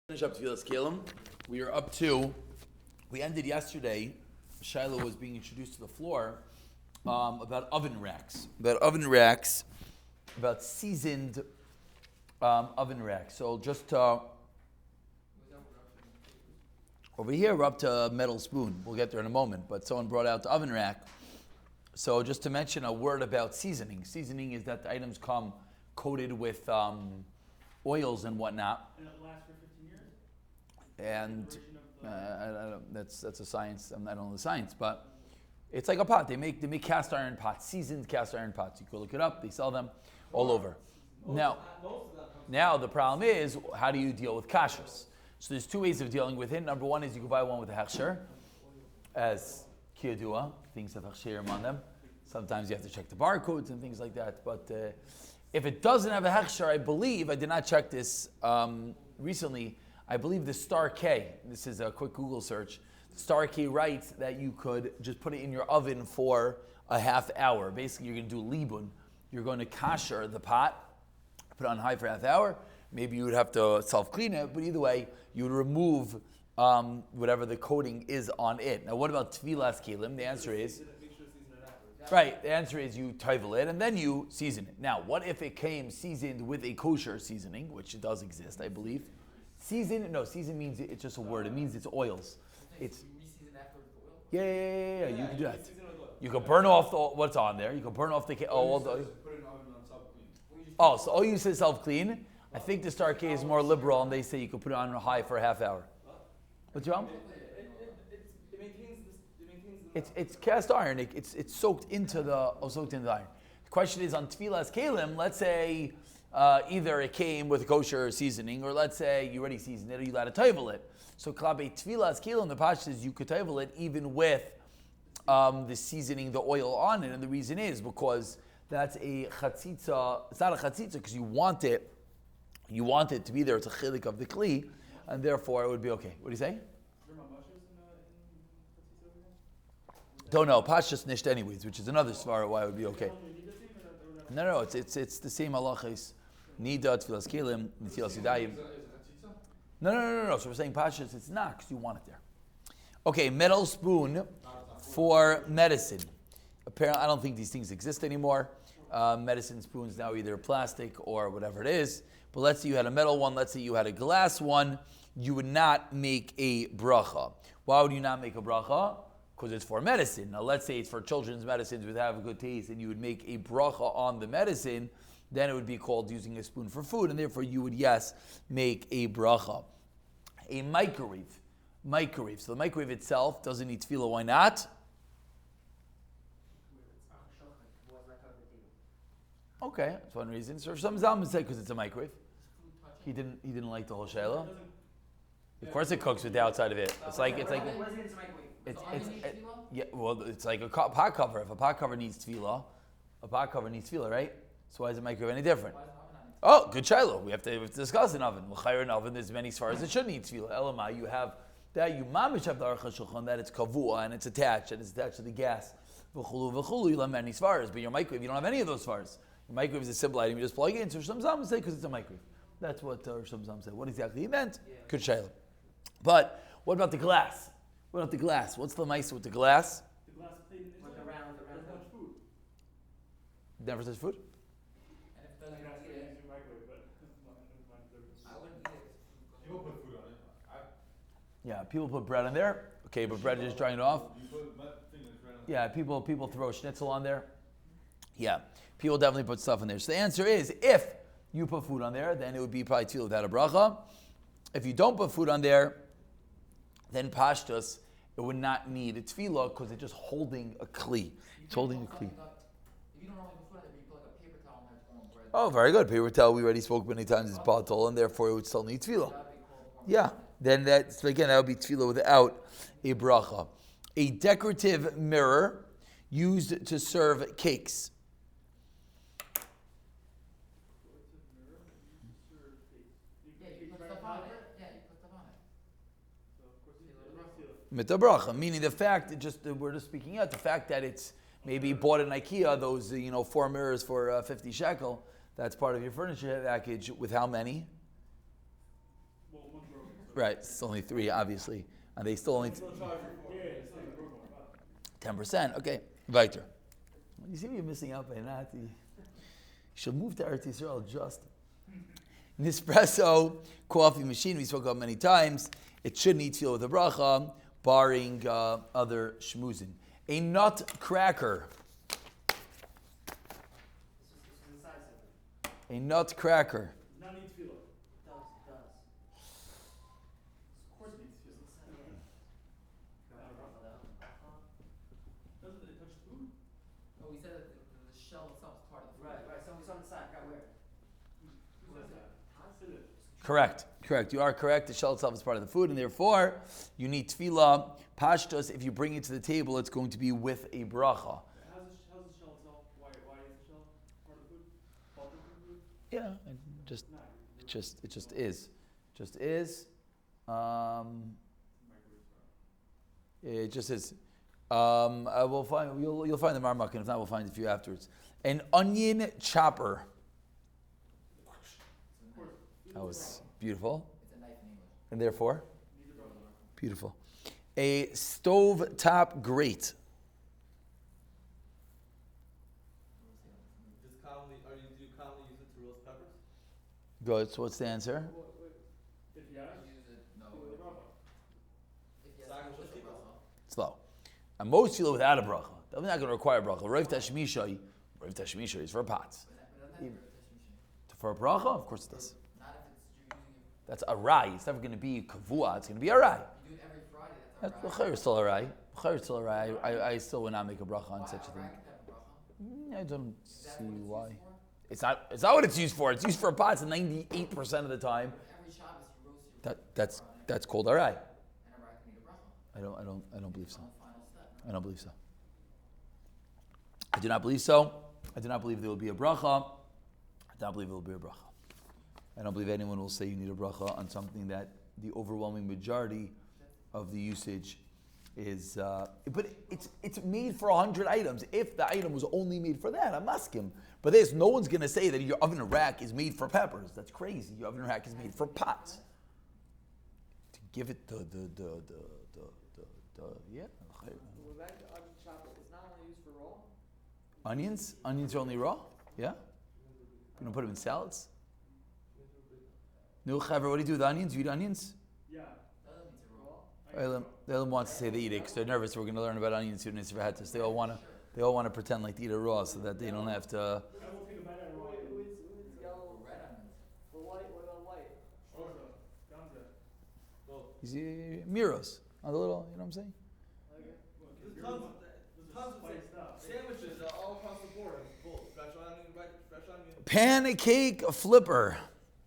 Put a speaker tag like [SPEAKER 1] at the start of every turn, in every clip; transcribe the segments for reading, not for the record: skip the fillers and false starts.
[SPEAKER 1] Finish up Tevilas Keilim. We are up to. We ended yesterday. Shiloh was being introduced to the floor about oven racks. About seasoned oven racks. So just over here, we're up to metal spoon. We'll get there in a moment. But someone brought out the oven rack. So just to mention a word about seasoning. Seasoning is that the items come coated with oils and whatnot.
[SPEAKER 2] And it lasts for 15 years?
[SPEAKER 1] And that's a science. I don't know the science, but it's like a pot. They make cast iron pots, seasoned cast iron pots. You can look it up. They sell them all over. Now the problem is, how do you deal with kashrus? So there's two ways of dealing with it. Number one is you can buy one with a hechsher, as kiyadua, things have hechsherim on them. Sometimes you have to check the barcodes and things like that. But if it doesn't have a hechsher, I believe, I did not check this recently, I believe the Star K, this is a quick Google search, Star K writes that you could just put it in your oven for a half hour. Basically, you're going to do libun. You're going to kasher the pot, put it on high for a half hour. Maybe you would have to self-clean it, but either way, you would remove whatever the coating is on it. Now, what about Tevilas Keilim? The answer is... Right, the answer is you tevel it and then you season it. Now, what if it came seasoned with a kosher seasoning, which it does exist, I believe. Season means it's just a word. It means it's oils. It's you re-season after with oil? Yeah. You can do that. You can burn off what's on there. You can burn off the all the. Put it in the oven on self-clean. Oh, so all you say self-clean. I think the Star K is more liberal, and they say you can put it on high for a half hour. What's wrong?
[SPEAKER 2] It maintains the
[SPEAKER 1] It's cast iron. It's soaked into the iron. The question is on Tevilas Keilim. Let's say either it came with kosher seasoning, or let's say you already seasoned it, or you let it tevel it. So klabe Tevilas Keilim, the pash says you could tevel it even with the seasoning, the oil on it, and the reason is because that's a chatzitza. It's not a chatzitza because you want it to be there. It's a chilik of the kli, and therefore it would be okay. What do you say? Don't know. Pashas nisht anyways, which is another svara why it would be okay. No, it's the same halachas. Nida, Tevilas Keilim, Netilas Yadayim. No. So we're saying pashas, it's not because you want it there. Okay, metal spoon for medicine. Apparently, I don't think these things exist anymore. Medicine spoons now either plastic or whatever it is. But let's say you had a metal one. Let's say you had a glass one. You would not make a bracha. Why would you not make a bracha? Because it's for medicine. Now, let's say it's for children's medicines that have a good taste, and you would make a bracha on the medicine, then it would be called using a spoon for food, and therefore you would, yes, make a bracha. A microwave. So the microwave itself doesn't need tefillah. Why not? Okay, that's one reason. So some Zalman say because it's a microwave. He didn't like the whole shayla. Of course, it cooks with the outside of it. It's like. It's like a pot cover. If a pot cover needs tefillah, right? So why is a microwave any different? Oh, good shiloh. We have to discuss an oven. L'chayr oven, there's many as it should need tefillah. Elamai, you have that. You mamish have the aruch hashulchan that it's kavua and it's attached to the gas. V'chulu. You have many svaras, but your microwave you don't have any of those svaras. Your microwave is a simple item. You just plug it in. So some Zalman say because it's a microwave. That's what some Zalman said. What exactly he meant? Yeah. Good shiloh. But what about the glass? What's the mice with the glass?
[SPEAKER 2] The glass plate like around touch food.
[SPEAKER 1] Never touch food?
[SPEAKER 2] And if it doesn't eat it, it's microwave, but I wouldn't eat it.
[SPEAKER 3] People put food on it.
[SPEAKER 1] Yeah, people put bread on there. Okay, but bread is just drying it off. Yeah, people throw schnitzel on there. Yeah, people definitely put stuff in there. So the answer is, if you put food on there, then it would be probably tefillah without a bracha. If you don't put food on there, then pashtus, it would not need a tefillah because it's just holding a kli. It's holding a kli.
[SPEAKER 4] If you don't normally put food on it, you put like a paper towel on there to warm bread.
[SPEAKER 1] Oh, very good. Paper towel, we already spoke many times, is batal, and therefore it would still need tefillah. Yeah, then that would be tefillah without a bracha. A decorative mirror used to serve cakes. Mitabracha, meaning the fact we're just speaking out the fact that it's maybe bought in IKEA those 4 mirrors for 50 shekel. That's part of your furniture package. With how many?
[SPEAKER 2] Well, one broke.
[SPEAKER 1] Right, it's only 3, obviously, and they still only
[SPEAKER 3] Still charge for 4.
[SPEAKER 1] 10%. Okay, Weiter. You see what you're missing out by that? You should move to Eretz Yisrael just. Nespresso coffee machine, we spoke about many times. It shouldn't eat feel with a bracha, barring other shmuzin. A nut cracker. A nut cracker.
[SPEAKER 2] Not need tefillah.
[SPEAKER 4] Does.
[SPEAKER 2] Of course it needs tefillah. Doesn't it touch the food?
[SPEAKER 4] No, we said that the shell itself is part of the food.
[SPEAKER 5] Right. So it's on the side. Got where?
[SPEAKER 2] Who says that? Said it.
[SPEAKER 1] Correct. You are correct. The shell itself is part of the food, and therefore you need tefillah. Pashtas, if you bring it to the table, it's going to be with a bracha.
[SPEAKER 2] How's the shell itself? Why is the shell part of the food? Part of the food?
[SPEAKER 1] Yeah, it just is. It just is. We'll find you'll find the marmak, and if not, we'll find a few afterwards. An onion chopper. That was beautiful.
[SPEAKER 4] It's a knife in English.
[SPEAKER 1] And therefore, beautiful. A stove top grate.
[SPEAKER 3] Do you commonly use it to roast peppers?
[SPEAKER 1] Good. So what's the answer?
[SPEAKER 2] If yes,
[SPEAKER 4] Use it, no.
[SPEAKER 2] do the bracha.
[SPEAKER 4] If yes,
[SPEAKER 3] Saga
[SPEAKER 4] with the
[SPEAKER 3] Shashita.
[SPEAKER 4] bracha.
[SPEAKER 1] Slow. And most feel without a bracha. They're not going to require a bracha. Rav Tashmisha is for pots.
[SPEAKER 4] But that doesn't have to be
[SPEAKER 1] For a bracha, of course it does.
[SPEAKER 4] Not if it's you're using it.
[SPEAKER 1] That's a rai. It's never going to be kavua. It's going to be a rai.
[SPEAKER 4] You do it every Friday. That's
[SPEAKER 1] That's
[SPEAKER 4] our
[SPEAKER 1] B'chayr still a rai. B'chayr still a rai. I still would not make a bracha on such a thing. I don't see why. It's not what it's used for. It's used for pots 98% of the time.
[SPEAKER 4] Every Shabbos you roast your
[SPEAKER 1] That's called a rai.
[SPEAKER 4] and a rai can eat a bracha.
[SPEAKER 1] I don't believe so.
[SPEAKER 4] Final step.
[SPEAKER 1] I don't believe so. I do not believe so. I do not believe there will be a bracha. I don't believe there will be a bracha. I don't believe anyone will say you need a bracha on something that the overwhelming majority of the usage is. But it's made for 100 items. If the item was only made for that, I'm asking. But no one's going to say that your oven rack is made for peppers. That's crazy. Your oven rack is made for pots. To give it the yeah.
[SPEAKER 5] Well, back to onion chopper. It's not only used for raw.
[SPEAKER 1] Onions? Onions are only raw? Yeah? You don't put them in salads? No, Chaver, what do you do with onions? You eat onions?
[SPEAKER 2] Yeah.
[SPEAKER 4] Doesn't mean to raw.
[SPEAKER 1] Elam wants to say they eat it because they're nervous. We're going to learn about onions soon as Hatis. They all want to pretend like to eat it raw so that they don't have to.
[SPEAKER 2] I will take a bite out of raw.
[SPEAKER 5] Who's yellow?
[SPEAKER 4] Red onions.
[SPEAKER 5] For white? What about white?
[SPEAKER 2] Ganza.
[SPEAKER 1] Miros. On the little, you know what I'm saying?
[SPEAKER 3] There's tons of sandwiches all across the board. Full. Fresh onion, right? Fresh onion.
[SPEAKER 1] Pancake flipper.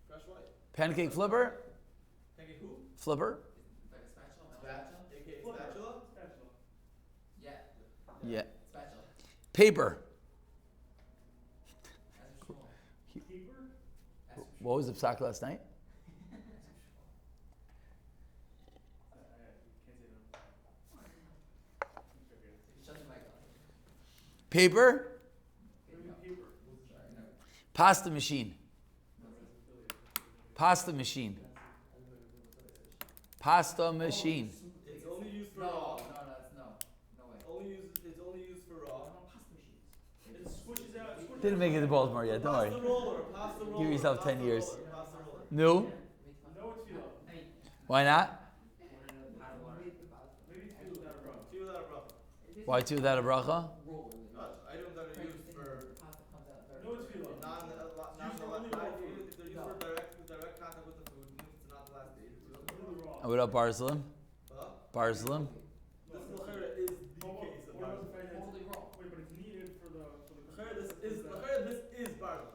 [SPEAKER 3] Fresh white.
[SPEAKER 1] Pancake flipper?
[SPEAKER 3] Thank you. Who?
[SPEAKER 1] Flipper?
[SPEAKER 4] Like a spatula? Metal spatula?
[SPEAKER 3] AKA spatula.
[SPEAKER 2] Spatula.
[SPEAKER 4] Yeah.
[SPEAKER 1] Yeah.
[SPEAKER 4] Spatula.
[SPEAKER 1] Paper.
[SPEAKER 4] That's for sure.
[SPEAKER 2] Keeper?
[SPEAKER 4] That's for
[SPEAKER 1] What was the psak last night?
[SPEAKER 4] Shut the mic off.
[SPEAKER 1] Paper?
[SPEAKER 2] Keeper.
[SPEAKER 1] Pasta machine. Pasta machine. Pasta machine.
[SPEAKER 3] It's only used for
[SPEAKER 4] No,
[SPEAKER 3] raw.
[SPEAKER 4] no way.
[SPEAKER 3] It's only used for raw.
[SPEAKER 2] It squishes out.
[SPEAKER 1] Didn't make it to Baltimore yet, don't worry.
[SPEAKER 3] Pasta roller. Pasta roller.
[SPEAKER 1] Give yourself 10
[SPEAKER 3] pasta
[SPEAKER 1] years.
[SPEAKER 3] roller, Pasta roller.
[SPEAKER 1] No?
[SPEAKER 2] No tefillah.
[SPEAKER 1] Why not?
[SPEAKER 2] Maybe tefillah without a bracha.
[SPEAKER 3] Two without a bracha.
[SPEAKER 1] Why two without a bracha?
[SPEAKER 3] Items that are used for
[SPEAKER 2] No tefillah.
[SPEAKER 3] non-live food. If they're used for direct contact with the food, even if it's not the last day.
[SPEAKER 2] Completely raw.
[SPEAKER 1] And what about Barsalim?
[SPEAKER 3] Huh?
[SPEAKER 1] Barsalim?
[SPEAKER 3] This L'chera is the case of
[SPEAKER 2] What about
[SPEAKER 3] Barzil.
[SPEAKER 2] the fact that
[SPEAKER 4] Totally raw.
[SPEAKER 2] wait, but it's needed for the
[SPEAKER 3] L'chera, this is Barzil.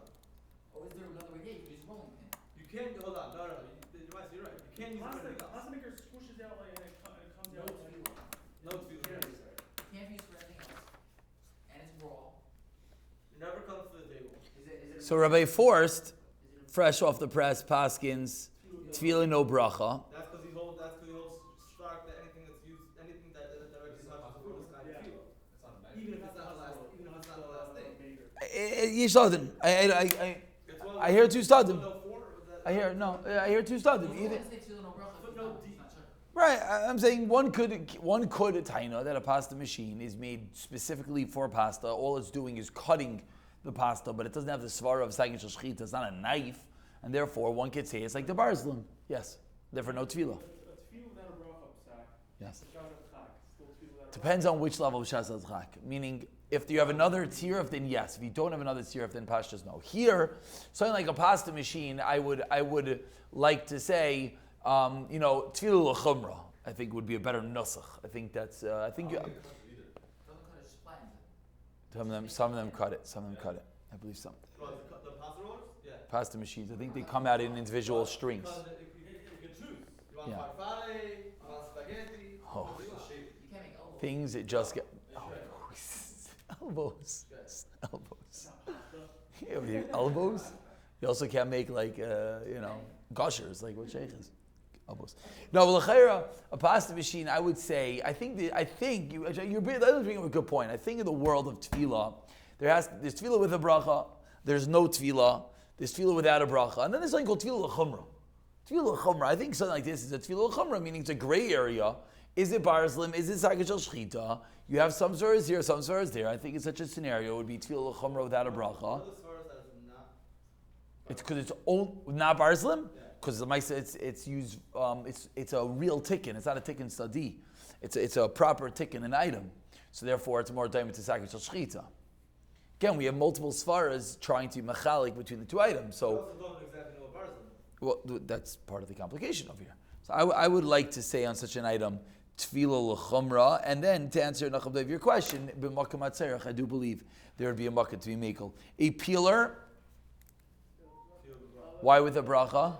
[SPEAKER 4] Oh, is there another way? Yeah, you can use a rolling pin.
[SPEAKER 3] You can't, hold on, no, you're right. You can't use it for anything else.
[SPEAKER 2] Pasta maker squishes out like and it comes
[SPEAKER 4] No
[SPEAKER 2] out like.
[SPEAKER 4] tefillah.
[SPEAKER 3] No tefillah.
[SPEAKER 4] It can't be used for anything else. And it's raw.
[SPEAKER 3] It never comes to the table.
[SPEAKER 5] Is it
[SPEAKER 1] So Rabbi Forced, fresh off the press, Paskins, tefillah no bracha.
[SPEAKER 3] That's because he holds stark that anything that's used, anything that directly touches the food is kind of tefillah. Even if it's not the last thing.
[SPEAKER 1] Yishadin.
[SPEAKER 3] It's one of
[SPEAKER 1] I hear two stadim.
[SPEAKER 3] no four,
[SPEAKER 1] I hear two stadim.
[SPEAKER 4] If you
[SPEAKER 1] Either
[SPEAKER 4] want to say tefillah no bracha,
[SPEAKER 3] footnote D.
[SPEAKER 4] It's not sure.
[SPEAKER 1] Right, I'm saying one could taina that a pasta machine is made specifically for pasta. All it's doing is cutting the pasta, but it doesn't have the svara of sagin shel shchita. It's not a knife, and therefore one could say it's like the barzlim. Yes, therefore no tefillah.
[SPEAKER 2] A tefillah without a bracha psak.
[SPEAKER 1] Yes,
[SPEAKER 2] Shas Chak. Still tefillah without a
[SPEAKER 1] depends on which level of shas chak. Meaning, if you have another tirif, then yes. If you don't have another tirif, then pashtas no. Here, something like a pasta machine, I would like to say. Tefillah l'chumra, I think would be a better nusach. I think that's. I think you,
[SPEAKER 4] Doesn't cut it, just flattens it.
[SPEAKER 1] some of them cut it. Some of them cut it. I believe some.
[SPEAKER 3] The pasta rollers? Yeah.
[SPEAKER 1] Pasta machines. I think they come out in individual strings.
[SPEAKER 3] Because you can choose. You want
[SPEAKER 1] Yeah.
[SPEAKER 3] farfalle, you want spaghetti.
[SPEAKER 1] Oh.
[SPEAKER 4] You can't make elbows.
[SPEAKER 1] Things that just get elbows. Elbows. You also can't make like gushers like what sheikh is. Elbows. No, well, a pasta machine. I would say. I think you're bringing up a good point. I think in the world of tefillah, there's tefillah with a bracha. There's no tefillah. There's tefillah without a bracha, and then there's something called tefillah l'chumra. Tefillah l'chumra. I think something like this is a tefillah l'chumra, meaning it's a gray area. Is it barzlim? Is it sagin shel shchita? You have some svaras here, some svaras there. I think in such a scenario it would be tefillah l'chumra without a bracha.
[SPEAKER 3] Other svaras that is not.
[SPEAKER 1] It's because it's not barzlim. Because the Maisa, it's used, it's a real tikkun. It's not a tikkun stadi. It's a proper tikkun, an item. So therefore, it's more time to sagin shel shchita. Again, we have multiple svaras trying to machalik between the two items.
[SPEAKER 3] We
[SPEAKER 1] So,
[SPEAKER 3] also don't exactly know what barzim.
[SPEAKER 1] well, that's part of the complication over here. So I would like to say on such an item, tefillah l'chumra, and then to answer Nachum Dov, your question, b'makam atzerach, I do believe there would be a makkah to be makel. A peeler, why with a bracha?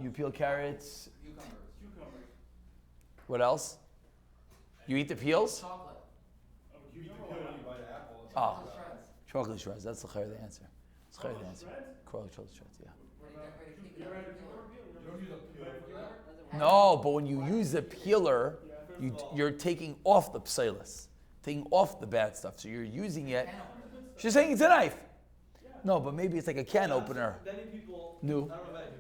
[SPEAKER 4] You peel carrots,
[SPEAKER 1] You peel carrots.
[SPEAKER 2] cucumbers.
[SPEAKER 1] What else? You eat the peels?
[SPEAKER 4] chocolate,
[SPEAKER 2] You eat the
[SPEAKER 1] Ah,
[SPEAKER 4] shreds.
[SPEAKER 1] chocolate shreds. That's the answer. That's the answer.
[SPEAKER 2] shreds?
[SPEAKER 1] Chocolate shreds, yeah.
[SPEAKER 2] You ever had a cucumber peel? You don't use a peel for that?
[SPEAKER 1] No, but when you use a peeler, you're taking off the psilis, taking off the bad stuff. So you're using it. She's saying it's a knife. No, but maybe it's like a can opener.
[SPEAKER 3] Many people,
[SPEAKER 1] No.
[SPEAKER 3] I don't know many people.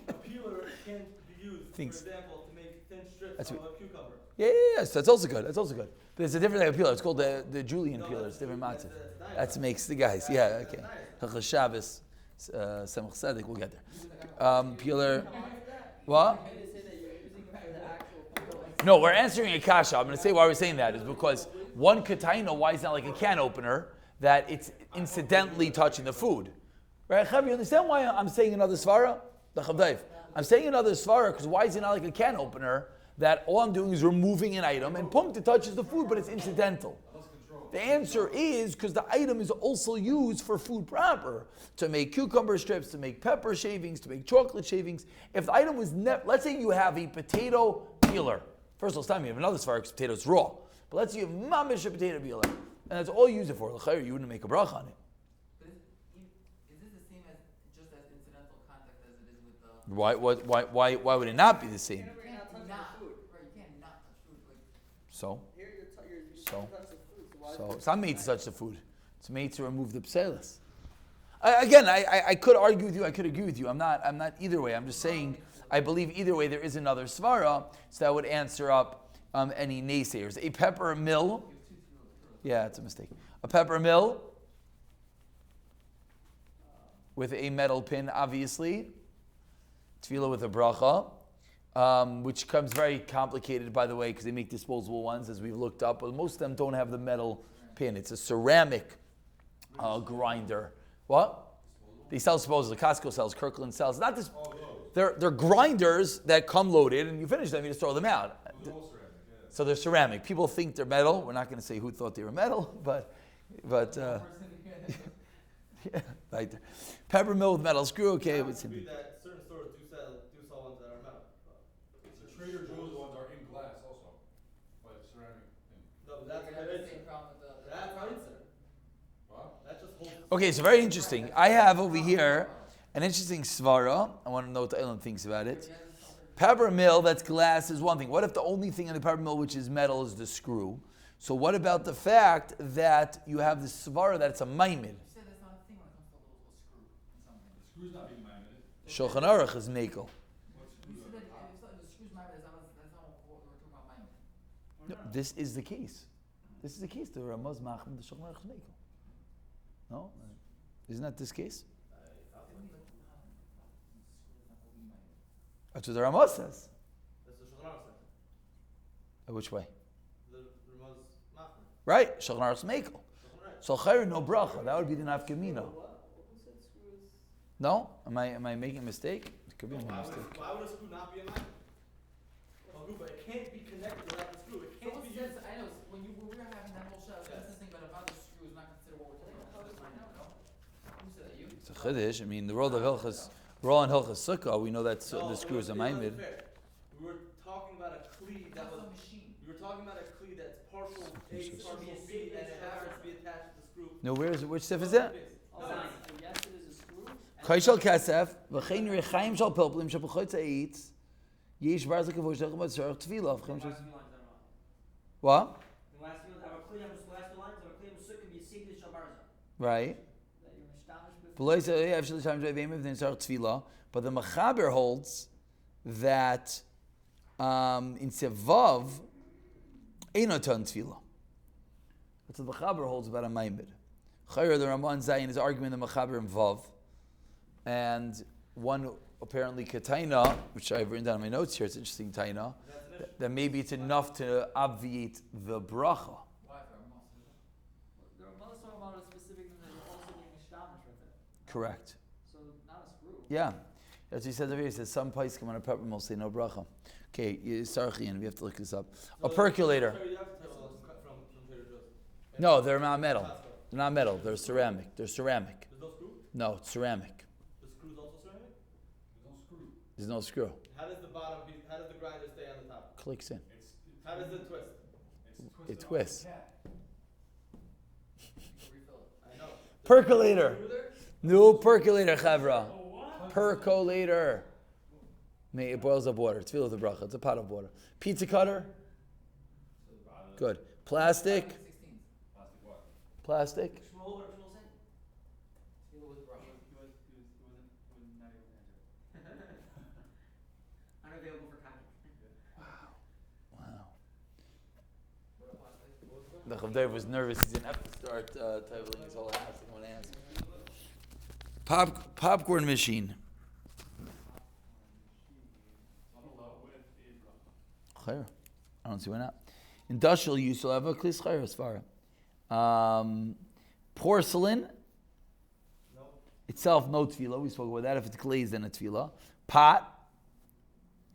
[SPEAKER 3] A peeler can be used,
[SPEAKER 1] Thinks-
[SPEAKER 3] for example, to make thin strips
[SPEAKER 1] That's
[SPEAKER 3] of
[SPEAKER 1] what-
[SPEAKER 3] a cucumber.
[SPEAKER 1] Yes, that's also good. That's also good. But it's a different type of peeler. It's called the Julian
[SPEAKER 3] No,
[SPEAKER 1] peeler.
[SPEAKER 3] that's
[SPEAKER 1] It's different
[SPEAKER 3] that's-
[SPEAKER 1] matzah.
[SPEAKER 3] that's
[SPEAKER 1] That makes the guys. Yeah,
[SPEAKER 3] That's
[SPEAKER 1] okay.
[SPEAKER 3] nice.
[SPEAKER 1] Hilchos Shabbos, Semach Tzedek. We'll get there. Peeler. What?
[SPEAKER 5] Can you say that you're using it for the actual peel?
[SPEAKER 1] No, we're answering a kasha. I'm going to say why we're saying that is because one kataina, why it's not like a can opener, that it's incidentally touching the food. Right, Chav, you understand why I'm saying another svara? The Chavdaiv. I'm saying another svara because why is it not like a can opener that all I'm doing is removing an item and punkta touches the food, but it's incidental? The answer is because the item is also used for food proper, to make cucumber strips, to make pepper shavings, to make chocolate shavings. If the item was let's say you have a potato peeler. First of all, it's time you have another svara because potatoes raw. But let's say you have mamish a potato peeler, and that's all you use it for. L'chayr, you wouldn't make a bracha on it.
[SPEAKER 4] But is this the same as just as incidental contact as it is with the?
[SPEAKER 1] Why would it not be the same?
[SPEAKER 5] You're not touching the food.
[SPEAKER 4] Right, you can't not touch food. Like,
[SPEAKER 1] So,
[SPEAKER 5] Here you're
[SPEAKER 1] So-
[SPEAKER 5] touching the food, so why?
[SPEAKER 1] so it's not made to touch the food. It's made to remove the pselis. Again, I could argue with you. I could agree with you. I'm not either way. I'm just saying I believe either way there is another svara, so that would answer up any naysayers. A pepper mill. Yeah, it's a mistake. A pepper mill with a metal pin, obviously. Tefillah with a bracha, which comes very complicated, by the way, because they make disposable ones, as we've looked up. But most of them don't have the metal pin. It's a ceramic grinder. What? They sell disposable. Costco sells. Kirkland sells. Not this. They're grinders that come loaded, and you finish them, you just throw them out. So they're ceramic. People think they're metal. We're not going to say who thought they were metal, but yeah, right there. Pepper mill with metal screw. Okay,
[SPEAKER 3] I would
[SPEAKER 1] what's
[SPEAKER 3] agree
[SPEAKER 1] in
[SPEAKER 3] that certain stores do sell ones that are metal.
[SPEAKER 6] The Trader Joe's ones are in glass also, like ceramic thing.
[SPEAKER 3] No, but
[SPEAKER 4] you're
[SPEAKER 3] that's
[SPEAKER 4] gonna
[SPEAKER 3] what
[SPEAKER 4] have
[SPEAKER 3] it
[SPEAKER 4] the
[SPEAKER 3] is.
[SPEAKER 4] same problem with the.
[SPEAKER 3] That's how it's.
[SPEAKER 6] What?
[SPEAKER 3] That just holds.
[SPEAKER 1] Okay, so very interesting. I have over here an interesting svara. I want to know what the Elam thinks about it. Pepper mill that's glass is one thing. What if the only thing in the pepper mill which is metal is the screw? So what about the fact that you have the svara that it's a maimid?
[SPEAKER 4] You said that's not a thing when it comes to a little screw in something.
[SPEAKER 6] The screw's not being laminated.
[SPEAKER 1] Shulchan Aruch is Mekel.
[SPEAKER 4] You said that if the screw's maimed, that's not what we're talking about maimed.
[SPEAKER 1] No, this is the case. This is the case. The Ramaz Machim, the Shulchan Aruch is Mekel. No? Isn't that this case? That's what the Ramaz says.
[SPEAKER 3] That's the Shulchan Aruch says.
[SPEAKER 1] Which way?
[SPEAKER 3] The Ramaz Machman.
[SPEAKER 1] Right. Shulchan Aruch is Mekel.
[SPEAKER 3] Shulchan Aruch.
[SPEAKER 1] So Chayr no bracha. That would be the nafkamina.
[SPEAKER 5] What? Who said screw is?
[SPEAKER 1] No? Am I making a mistake? It could be a mistake.
[SPEAKER 3] Why would a screw not be a mine? Well, Rupa, it can't be connected without the screw. It can't
[SPEAKER 4] Someone
[SPEAKER 3] be
[SPEAKER 4] says,
[SPEAKER 3] used.
[SPEAKER 4] I know, when we were having that whole show, that's the thing, but about the screw is not considered what we're talking about. That's fine now, no? Who said that, you?
[SPEAKER 1] It's a chiddush. I mean, the world of Hilchas, we're all in Hilchas Sukkah. We know that
[SPEAKER 3] No,
[SPEAKER 1] the screw is a
[SPEAKER 3] it wasn't
[SPEAKER 1] maimed.
[SPEAKER 3] fair. We were talking about a cleat that
[SPEAKER 4] That's
[SPEAKER 3] was.
[SPEAKER 4] a machine.
[SPEAKER 3] We were talking about a cleat that's partial A, partial B, and it happens to be attached to the screw.
[SPEAKER 1] No, where is it? Which stuff is that?
[SPEAKER 5] Oh,
[SPEAKER 3] No,
[SPEAKER 5] so yes, it is a screw.
[SPEAKER 1] Kaishal Kasef, v'chein rechaim shal pilplim shapachot eitz. Yesh barz lekavush lecham tzarich tefillah.
[SPEAKER 2] The last few lines that are on.
[SPEAKER 1] What?
[SPEAKER 2] The last few lines, our Kli Yamus, the last two lines, our Kli Yamus Sukkah be Sigdish Shabarza.
[SPEAKER 1] Right.
[SPEAKER 5] That you're mishtamish with.
[SPEAKER 1] V'lo yisrael yev shel shem zayvim v'nei tzarich tefillah. But the Mechaber holds that in Sevav einoton tefillah. That's what the Mechaber holds about a maimed. Chayr the Ramban Zayin is arguing the Mechaber in Vav, and one apparently Kataina, which I've written down in my notes here. It's interesting Taina. That maybe it's enough to obviate the bracha.
[SPEAKER 4] Why, if I'm not
[SPEAKER 5] The Ramah is talking about a specific thing that you're also being mishtamish with it.
[SPEAKER 1] Correct.
[SPEAKER 5] So not a screw.
[SPEAKER 1] Yeah. As he says over here, he says some place come on a pepper will say no bracha. Okay, Sarchian, we have to look this up. A percolator.
[SPEAKER 3] Sorry, you have to tell us from Trader Joe's.
[SPEAKER 1] No, they're not metal.
[SPEAKER 3] Costco.
[SPEAKER 1] They're not metal. They're ceramic. They're ceramic.
[SPEAKER 3] There's no screw?
[SPEAKER 1] No, it's ceramic.
[SPEAKER 3] The screw's also ceramic?
[SPEAKER 6] There's no screw.
[SPEAKER 1] There's no screw.
[SPEAKER 3] How does the bottom piece, how does the grinder stay on the top?
[SPEAKER 1] Clicks in.
[SPEAKER 3] How does it twist?
[SPEAKER 1] It twists.
[SPEAKER 4] refill it.
[SPEAKER 3] I know.
[SPEAKER 1] Percolator.
[SPEAKER 3] Screw there?
[SPEAKER 1] New percolator, chavra.
[SPEAKER 2] Oh, what?
[SPEAKER 1] Percolator. It boils up water. It's filled with the bracha. It's a pot of water. Pizza cutter. Good. Plastic.
[SPEAKER 4] 16.
[SPEAKER 6] Plastic what?
[SPEAKER 1] Plastic.
[SPEAKER 2] Shmuel, what Shmuel said?
[SPEAKER 4] Seal it with bracha.
[SPEAKER 2] He wasn't not able to answer. Unavailable for comment.
[SPEAKER 1] Wow.
[SPEAKER 4] What a plastic.
[SPEAKER 1] The Chavdei was nervous. He didn't have to start toveling his whole house. He didn't want to answer. Popcorn machine. Chayr. I don't see why not. Industrial use, you'll have a klis chayr as far. Porcelain.
[SPEAKER 3] No.
[SPEAKER 1] Itself, no tefillah. We spoke about that. If it's glazed, then a tefillah. Pot.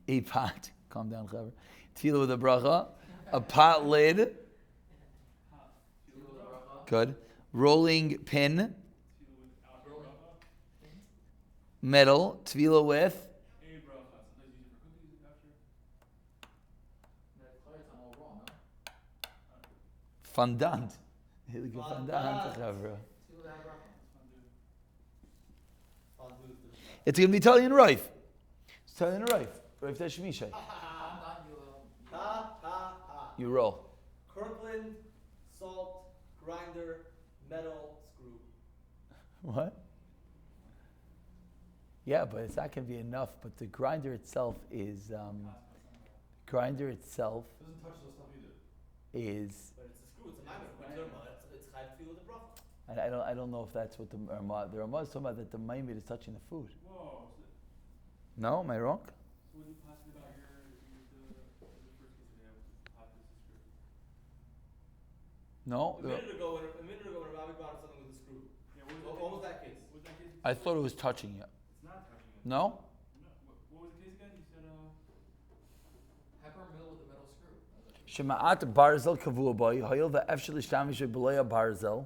[SPEAKER 1] A pot. Calm down, Chaver. Tefillah with a bracha. A pot lid.
[SPEAKER 4] Seal it with bracha.
[SPEAKER 1] Good. Rolling pin.
[SPEAKER 4] Rolling.
[SPEAKER 1] Metal. Tefillah with.
[SPEAKER 4] That clears on all raw, no?
[SPEAKER 1] Fondant. Fondant, Chaver.
[SPEAKER 4] Seal it with bracha.
[SPEAKER 3] Fondue is the-
[SPEAKER 1] It's going to be Italian rife. It's Italian rife. Rife Teshmishay.
[SPEAKER 4] I'm done, you,
[SPEAKER 3] Ha, ha, ha.
[SPEAKER 1] You roll.
[SPEAKER 3] Kirkland, salt, grinder, metal, screw.
[SPEAKER 1] What? Yeah, but it's not going to be enough. But the grinder itself is grinder itself
[SPEAKER 6] Doesn't touch those stuff either.
[SPEAKER 1] is.
[SPEAKER 3] But it's a screw, it's a minor. It's high feel of the broth.
[SPEAKER 1] I don't know if that's what the Ramah is talking about, that the Maimid is touching the food.
[SPEAKER 2] Whoa.
[SPEAKER 1] No, am I wrong?
[SPEAKER 2] So what are you passing about the first case today with hot pieces screw?
[SPEAKER 1] No.
[SPEAKER 3] A minute ago, when Robbie brought up something with a screw.
[SPEAKER 2] Yeah,
[SPEAKER 3] What was that case?
[SPEAKER 2] What was that case?
[SPEAKER 1] I thought it was touching it.
[SPEAKER 2] It's not touching it.
[SPEAKER 1] No?
[SPEAKER 2] No. What was the case again? You said,
[SPEAKER 4] pepper mill with a metal screw.
[SPEAKER 1] Shema'at barzel kavua boy, hayil ve'efshel ishtamish beloya barzel,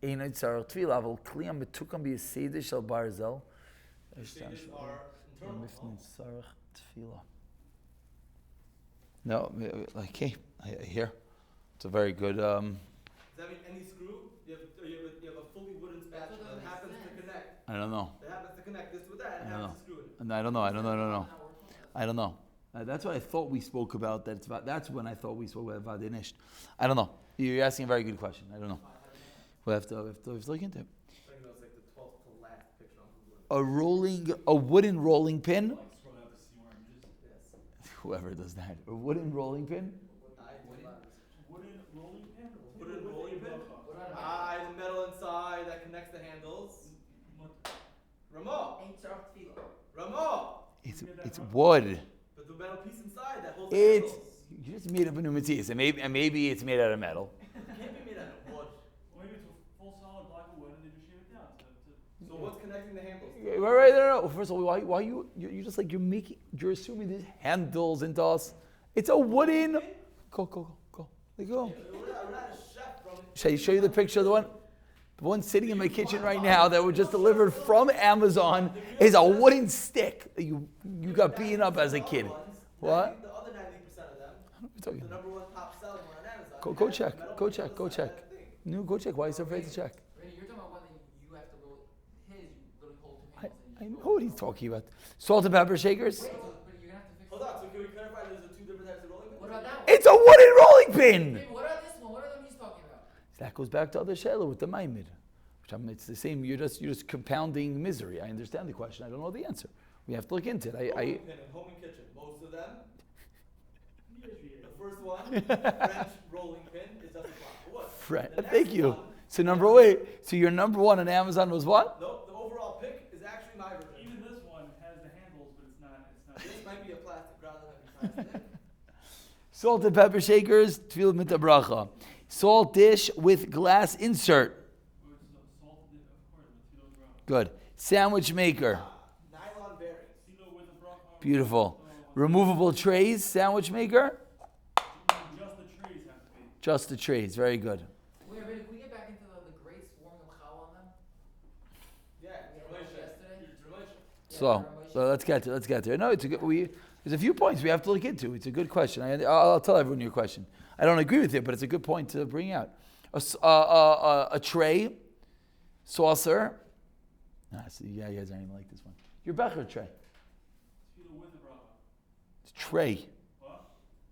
[SPEAKER 1] einay tzarech tefillah, aval kliyam betukam b'yeseder shel barzel,
[SPEAKER 3] Shaded are internal.
[SPEAKER 1] mifnin tzarech tefillah. No, okay, I hear. It's a very good.
[SPEAKER 3] Does that mean any screw? You have a fully wooden spatula that happens to connect.
[SPEAKER 1] I don't know.
[SPEAKER 3] That happens to connect this with that and
[SPEAKER 1] I don't
[SPEAKER 3] happens to screw it.
[SPEAKER 1] I don't know. That's what I thought we spoke about. That's when I thought we spoke about Vadinisht. I don't know. You're asking a very good question. I don't know. We'll have to look into it.
[SPEAKER 3] I think it's like the 12th to last picture on Google.
[SPEAKER 1] a wooden rolling pin.
[SPEAKER 6] Like throwing out the sea oranges.
[SPEAKER 1] Whoever does that, a wooden rolling pin.
[SPEAKER 6] Wooden rolling pin?
[SPEAKER 3] Wooden rolling pin?
[SPEAKER 4] What about
[SPEAKER 3] The metal inside that connects the handles. Ramo! Ramo!
[SPEAKER 1] It's wood.
[SPEAKER 3] But the metal piece inside that holds the
[SPEAKER 1] It's
[SPEAKER 3] handles.
[SPEAKER 1] you just made up a new material, and maybe it's made out of metal.
[SPEAKER 3] It can't be made out of wood.
[SPEAKER 6] Or maybe it's a full solid block of wood and they just shave it down to
[SPEAKER 3] So what's connecting the handles?
[SPEAKER 1] Right, no. First of all, why you just like you're assuming there's handles into us. It's a wooden. Go. There you go.
[SPEAKER 3] We're not a chef from
[SPEAKER 1] Shall I show you the picture of the one sitting in my kitchen right now that were just delivered from Amazon is a wooden stick that you got beaten up as a kid. What?
[SPEAKER 3] The other 90% of them,
[SPEAKER 1] What are you talking
[SPEAKER 3] the
[SPEAKER 1] about?
[SPEAKER 3] number one top selling one on Amazon.
[SPEAKER 1] Go
[SPEAKER 3] has
[SPEAKER 1] check.
[SPEAKER 3] metal
[SPEAKER 1] Go
[SPEAKER 3] piece on
[SPEAKER 1] check.
[SPEAKER 3] the
[SPEAKER 1] Go
[SPEAKER 3] side
[SPEAKER 1] check.
[SPEAKER 3] of that thing.
[SPEAKER 1] No, go check. Why are you so afraid to check?
[SPEAKER 4] Randy, you're talking about one that you have to roll his, you literally hold two
[SPEAKER 1] I
[SPEAKER 4] handles and you
[SPEAKER 1] know what he's talking about. Salt and pepper shakers.
[SPEAKER 4] Wait, but you're gonna have to fix
[SPEAKER 3] Hold on, so can we clarify there's two different types of rolling pins?
[SPEAKER 4] What about that one?
[SPEAKER 1] It's a wooden rolling pin.
[SPEAKER 4] Wait, what about this one? What are them he's talking about?
[SPEAKER 1] That goes back to other shayla with the maimid. It's the same. You're just compounding misery. I understand the question. I don't know the answer. We have to look into it.
[SPEAKER 3] Rolling pin in home and kitchen. Most of them. The first one, French rolling pin, is just a block of wood.
[SPEAKER 1] Fred,
[SPEAKER 3] The next
[SPEAKER 1] thank you.
[SPEAKER 3] one-
[SPEAKER 1] So your number one on Amazon was what?
[SPEAKER 3] Nope, the overall pick is actually my version.
[SPEAKER 6] Even this one has the handles, but it's not.
[SPEAKER 3] This might be a plastic rather than a plastic.
[SPEAKER 1] Salt and pepper shakers, tefillah mita bracha. Salt dish with glass insert.
[SPEAKER 6] Salted, of course, with Tito's brown.
[SPEAKER 1] Good. Sandwich maker.
[SPEAKER 3] Nylon bearings.
[SPEAKER 6] Tito with a broth.
[SPEAKER 1] Beautiful. Removable trays, sandwich maker.
[SPEAKER 6] Just the trees have to be.
[SPEAKER 1] Just the trays. Very good.
[SPEAKER 4] Wait, Randy, can we get back into the great swarming of challah on them?
[SPEAKER 3] Yeah,
[SPEAKER 4] Yeah,
[SPEAKER 3] relation.
[SPEAKER 4] yesterday.
[SPEAKER 3] It's relation.
[SPEAKER 1] So let's get there. No, it's a good. There's a few points we have to look into. It's a good question. I'll tell everyone your question. I don't agree with it, but it's a good point to bring out. A tray, saucer. You guys aren't even like this one. Your becher tray.
[SPEAKER 6] Tito with a broth.
[SPEAKER 1] It's tray.
[SPEAKER 6] What?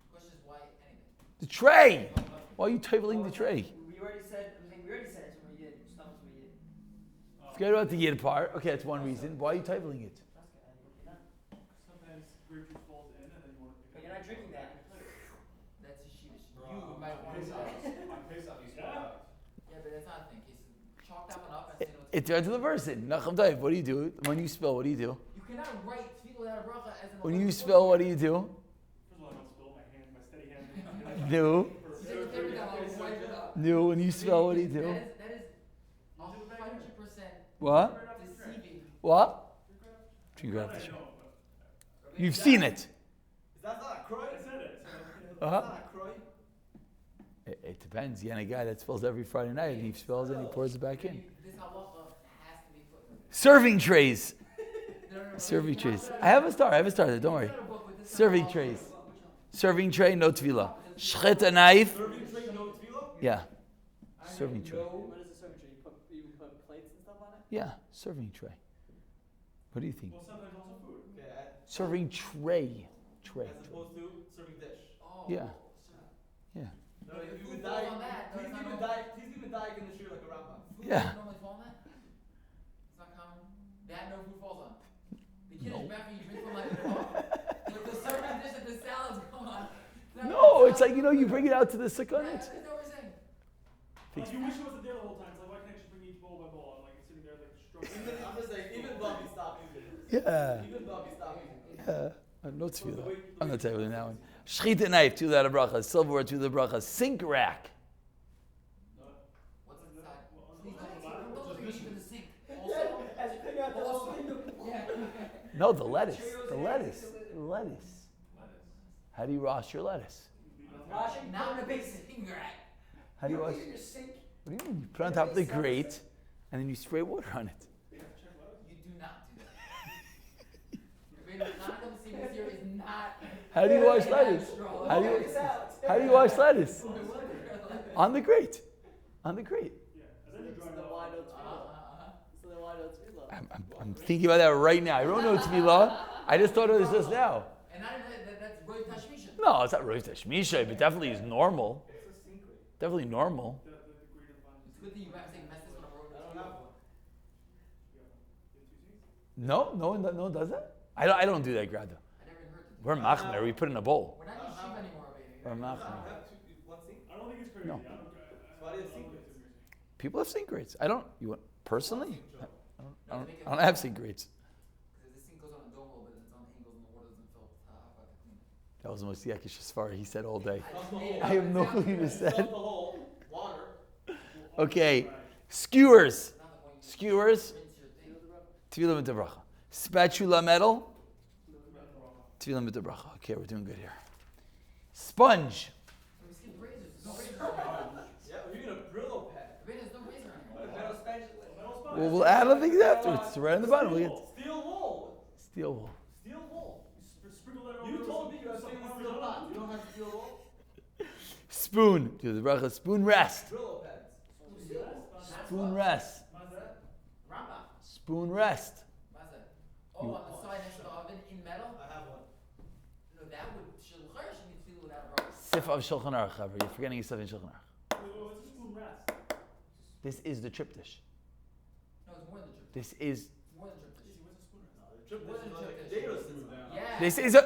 [SPEAKER 4] The question is why anything?
[SPEAKER 1] The tray. Why are you tabling the tray?
[SPEAKER 5] We already said it's when we did. Stomach's when we did.
[SPEAKER 1] Forget about the yid part. Okay, that's one reason. Why are you tabling it?
[SPEAKER 6] Sometimes grape juice falls in and then you want to
[SPEAKER 5] But
[SPEAKER 6] pick
[SPEAKER 5] you're not drinking that.
[SPEAKER 4] That's a sheet. You might want to say.
[SPEAKER 6] On Pesach, you spell out.
[SPEAKER 4] Yeah, but that's not a thing. Chalk that one up and say no.
[SPEAKER 1] It turns to the person. Nachum Dave, what do you do? When you spill, what do you do?
[SPEAKER 4] You cannot write tefillah without a bracha as an.
[SPEAKER 1] When you spill, what do you do?
[SPEAKER 6] First of all, I don't spill my steady hand.
[SPEAKER 1] No.
[SPEAKER 4] You take the paper down, I'll wipe it up.
[SPEAKER 1] No. When you spill, what do you do?
[SPEAKER 4] That is 100%
[SPEAKER 1] What?
[SPEAKER 4] deceiving.
[SPEAKER 1] What? Drink out the tray. You've seen it.
[SPEAKER 3] Is that not a croy?
[SPEAKER 6] I said it.
[SPEAKER 1] Uh-huh.
[SPEAKER 3] That's not a croy.
[SPEAKER 1] It depends. You got a guy that spills every Friday night, and he spills and he pours it back in.
[SPEAKER 4] This halacha has to be put in.
[SPEAKER 1] Serving trays.
[SPEAKER 4] No,
[SPEAKER 1] Serving
[SPEAKER 4] you
[SPEAKER 1] trays.
[SPEAKER 4] cannot
[SPEAKER 1] I have a star. There. Don't worry.
[SPEAKER 4] put a book with this
[SPEAKER 1] Serving
[SPEAKER 4] halacha.
[SPEAKER 1] trays. Serving tray, no tefillah. Shchet a knife.
[SPEAKER 3] Serving tray, no tefillah?
[SPEAKER 1] Yeah. Serving tray.
[SPEAKER 5] What is a serving tray? You put plates and stuff on it?
[SPEAKER 1] Yeah. Serving tray. What do you think?
[SPEAKER 6] Well, sometimes also food.
[SPEAKER 3] Okay,
[SPEAKER 1] Serving tray. Tray.
[SPEAKER 3] as opposed to serving dish.
[SPEAKER 4] Oh,
[SPEAKER 1] Yeah. Yeah.
[SPEAKER 3] No,
[SPEAKER 4] If
[SPEAKER 3] you
[SPEAKER 4] food
[SPEAKER 3] would
[SPEAKER 4] falls
[SPEAKER 3] die.
[SPEAKER 4] on that,
[SPEAKER 3] Please
[SPEAKER 4] that's
[SPEAKER 3] leave
[SPEAKER 4] not
[SPEAKER 3] it die. Please leave it die in the shear like a Rambam.
[SPEAKER 4] Food
[SPEAKER 1] Yeah.
[SPEAKER 4] doesn't normally fall on that? It's not common? That no food falls on. The kid is back when you drink from like the serving dish that the salads go on.
[SPEAKER 1] No, it's like, you bring it out to the sukkot.
[SPEAKER 4] That's what we're saying.
[SPEAKER 6] Like, you wish it wasn't there the whole time. It's like, why can't I just bring each bowl by bowl? I'm like sitting there like struggling.
[SPEAKER 3] I'm just saying, even Bobby stopped using it.
[SPEAKER 1] Yeah.
[SPEAKER 3] Even Bobby stopped using it.
[SPEAKER 1] Yeah. No tefillah. I'm not telling you that one. Shchita knife, to that bracha. Silverware, to the bracha. Sink rack.
[SPEAKER 4] What's inside? Please don't look at me in the sink. Also,
[SPEAKER 5] As you pick out the whole thing.
[SPEAKER 1] No, the lettuce. The lettuce. The lettuce. How do you wash your lettuce?
[SPEAKER 5] Washing,
[SPEAKER 4] not
[SPEAKER 5] put
[SPEAKER 4] in
[SPEAKER 5] in
[SPEAKER 4] a
[SPEAKER 5] a
[SPEAKER 4] big
[SPEAKER 5] big
[SPEAKER 4] sink rack.
[SPEAKER 1] How do you wash?
[SPEAKER 5] in your sink.
[SPEAKER 1] What do you mean? You put it on top of the grate, and then you spray water on it.
[SPEAKER 4] You do not do that. Chronicle the Secret here is not.
[SPEAKER 1] How do you wash lettuce? How do you, how do you wash lettuce? On the grate. On the grate.
[SPEAKER 6] Yeah, and then you
[SPEAKER 5] So
[SPEAKER 6] grind
[SPEAKER 5] then
[SPEAKER 6] it
[SPEAKER 5] why
[SPEAKER 6] up.
[SPEAKER 5] no tefillah? So then why no tefillah?
[SPEAKER 1] I'm thinking about that right now. I don't know tefillah. I just thought it was just now.
[SPEAKER 4] And not even that's Roy Tashmisha.
[SPEAKER 1] No, it's not rosh tashmisha, but definitely is normal.
[SPEAKER 3] It's a secret.
[SPEAKER 1] Definitely normal.
[SPEAKER 6] The green and fun.
[SPEAKER 4] It's good that you guys say mess this when I'm rolling.
[SPEAKER 3] I don't have one.
[SPEAKER 6] You have two seats?
[SPEAKER 1] No one does that. I don't do that, Grada.
[SPEAKER 4] I never even heard this.
[SPEAKER 1] We're machmer. We put it in a bowl.
[SPEAKER 4] We're not yeshiva anymore, baby.
[SPEAKER 1] We're machmer.
[SPEAKER 3] One sink?
[SPEAKER 6] I don't think it's crazy.
[SPEAKER 1] No.
[SPEAKER 3] Why do you have sink rates?
[SPEAKER 1] People have sink rates. I don't. You want personally? I
[SPEAKER 4] No, to make it
[SPEAKER 1] don't have sink rates.
[SPEAKER 4] Because this thing goes on a dome a little bit and it's on angles and the water doesn't fill. How about to clean it?
[SPEAKER 1] That was the most yakish Sfar he said all day.
[SPEAKER 4] just made it
[SPEAKER 1] I
[SPEAKER 4] up.
[SPEAKER 1] have no
[SPEAKER 4] It
[SPEAKER 1] clue
[SPEAKER 4] sounds
[SPEAKER 1] you just
[SPEAKER 4] good.
[SPEAKER 1] said.
[SPEAKER 3] Stuff the hole, water.
[SPEAKER 1] Okay, skewers.
[SPEAKER 4] Not the point you
[SPEAKER 1] Skewers.
[SPEAKER 4] rinse your thing.
[SPEAKER 1] Tefillah b'tebracha. Spatula metal. Tefillah b'tebracha. Okay, we're doing good here. Sponge.
[SPEAKER 4] We skipped razors. There's no razors anymore.
[SPEAKER 3] Yeah, or you need a Brillo pad.
[SPEAKER 4] There's no razor anymore.
[SPEAKER 3] Metal spatula.
[SPEAKER 1] Well, we'll add other things afterwards. It's right on the bottom. We'll get
[SPEAKER 3] Steel wool.
[SPEAKER 1] steel wool.
[SPEAKER 3] Steel wool.
[SPEAKER 6] Sprinkle that over.
[SPEAKER 3] You
[SPEAKER 6] with
[SPEAKER 3] told
[SPEAKER 6] some-
[SPEAKER 3] me you have
[SPEAKER 6] some
[SPEAKER 3] stainless
[SPEAKER 6] Parmesan
[SPEAKER 3] steel
[SPEAKER 6] on
[SPEAKER 3] pot.
[SPEAKER 6] it.
[SPEAKER 3] You don't have steel wool?
[SPEAKER 1] Spoon. Do the bracha. Spoon rest.
[SPEAKER 3] Brillo pads.
[SPEAKER 4] Steel wool.
[SPEAKER 1] Spoon rest.
[SPEAKER 6] How's that?
[SPEAKER 4] Rambam.
[SPEAKER 1] Spoon rest.
[SPEAKER 4] What's that? Oh, on the side next to the oven in metal?
[SPEAKER 3] I have one.
[SPEAKER 4] No, that would shulchar should need to feel without a bracha.
[SPEAKER 1] Sif of Shulchan Aruch. However, you're forgetting yourself in Shulchan Aruch.
[SPEAKER 6] What's a spoon rest?
[SPEAKER 1] This is the triptych.
[SPEAKER 4] No, it's more than triptych.
[SPEAKER 1] This is.
[SPEAKER 4] It's more than triptych.
[SPEAKER 6] What's a spoon rest?
[SPEAKER 3] Trip
[SPEAKER 4] What
[SPEAKER 3] this
[SPEAKER 4] is
[SPEAKER 3] is on the
[SPEAKER 4] trip
[SPEAKER 3] potato
[SPEAKER 4] dish?
[SPEAKER 3] sits on.
[SPEAKER 4] Yeah.
[SPEAKER 1] This is a.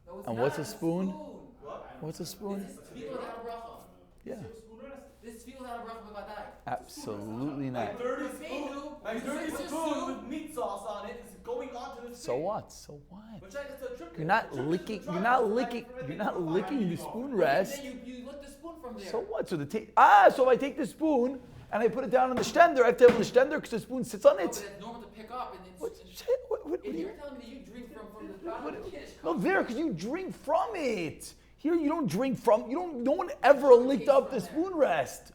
[SPEAKER 4] No, it's
[SPEAKER 1] And
[SPEAKER 4] not.
[SPEAKER 1] what's a
[SPEAKER 4] It's
[SPEAKER 1] spoon?
[SPEAKER 3] What?
[SPEAKER 1] What's a spoon?
[SPEAKER 4] This is tefillah without a bracha.
[SPEAKER 1] Yeah.
[SPEAKER 6] Spoon rest?
[SPEAKER 4] This is tefillah without a bracha b'vadai.
[SPEAKER 1] Absolutely
[SPEAKER 3] My
[SPEAKER 1] not.
[SPEAKER 3] dirty
[SPEAKER 4] Beinu,
[SPEAKER 3] spoon. My
[SPEAKER 4] you
[SPEAKER 3] dirty
[SPEAKER 4] scissor
[SPEAKER 3] spoon
[SPEAKER 4] soup.
[SPEAKER 3] with meat sauce on it is going onto the
[SPEAKER 1] So
[SPEAKER 3] steak.
[SPEAKER 1] what? So what?
[SPEAKER 3] But check, it's a trip
[SPEAKER 1] You're not licking. You're not licking. You're not licking the spoon rest.
[SPEAKER 4] Then you lick the spoon from there.
[SPEAKER 1] So what? So so if I take the spoon and I put it down on the stender, I have to have the stender because the spoon sits on
[SPEAKER 4] No,
[SPEAKER 1] it.
[SPEAKER 4] but that's normal to pick up and then.
[SPEAKER 1] What? What
[SPEAKER 4] If
[SPEAKER 1] do you?
[SPEAKER 4] you're telling me that you drink from the bottom of the dish.
[SPEAKER 1] No, there, because you drink from it. Here, you don't drink from. You don't. No one ever licked up the spoon rest.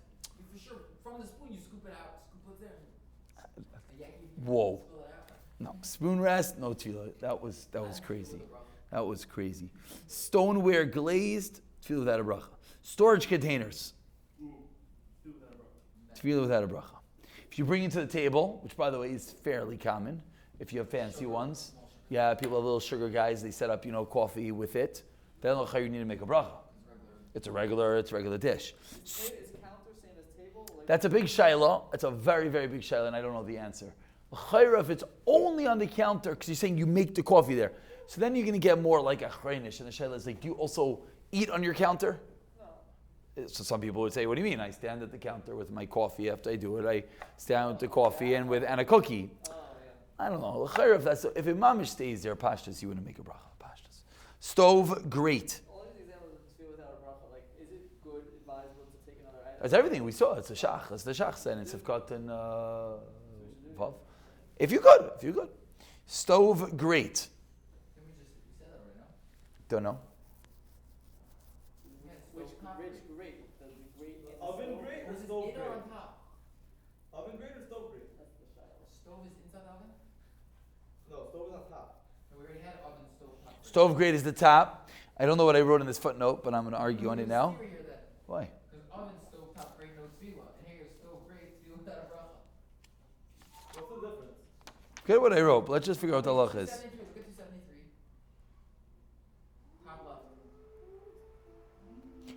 [SPEAKER 4] For sure, from the spoon you scoop it out, scoop it there. Yeah, you
[SPEAKER 1] Whoa.
[SPEAKER 4] spill it out.
[SPEAKER 1] No spoon rest. No tefillah. That was crazy. That was crazy. Stoneware glazed. Tefillah without a bracha. Storage containers.
[SPEAKER 6] Ooh. Do that, bro.
[SPEAKER 1] Tefillah without a bracha. If you bring it to the table, which by the way is fairly common, if you have fancy ones, yeah, people have little sugar guys. They set up, coffee with it. Then you need to make a bracha. It's a regular dish.
[SPEAKER 5] Is counter same as table? Like,
[SPEAKER 1] That's a big shiloh. That's a very, very big shiloh, and I don't know the answer. If it's only on the counter, because you're saying you make the coffee there, so then you're going to get more like a chreinish. And the shiloh is like, do you also eat on your counter?
[SPEAKER 5] no.
[SPEAKER 1] So some people would say, what do you mean? I stand at the counter with my coffee after I do it. I stand with the coffee and a cookie.
[SPEAKER 5] Oh, yeah.
[SPEAKER 1] I don't know. If a mamish stays there, pashtas, you wouldn't make a bracha. Pashtas. Stove, great.
[SPEAKER 5] All these examples of tefillah without a bracha, like, is it good, advisable to take another item?
[SPEAKER 1] That's everything we saw. It's a shach. That's the shach said. It's Sivkot and Vav. If you could. Stove, great.
[SPEAKER 4] Can we said that right now?
[SPEAKER 1] Don't know.
[SPEAKER 4] Yeah,
[SPEAKER 5] Which
[SPEAKER 4] stove top.
[SPEAKER 5] great? Does the great in the
[SPEAKER 3] Oven
[SPEAKER 5] stove?
[SPEAKER 3] grate or
[SPEAKER 4] Is it
[SPEAKER 3] stove
[SPEAKER 4] in or
[SPEAKER 3] grate?
[SPEAKER 4] on top?
[SPEAKER 3] Oven grate or stove grate?
[SPEAKER 5] That's the shiloh.
[SPEAKER 4] Stove is inside the oven?
[SPEAKER 3] No, stove is on top.
[SPEAKER 4] No, we already had oven, stove top.
[SPEAKER 1] Stove, great is the top. I don't know what I wrote in this footnote, but I'm going to argue on it now.
[SPEAKER 4] Theory here then.
[SPEAKER 1] Why?
[SPEAKER 4] Because oven, stove top, great, no tefillah. And here, stove, great, tefillah without a bracha.
[SPEAKER 3] What's the difference?
[SPEAKER 1] Forget what I wrote, but let's just figure out what the halach is.
[SPEAKER 4] 273, look at 273. Top left.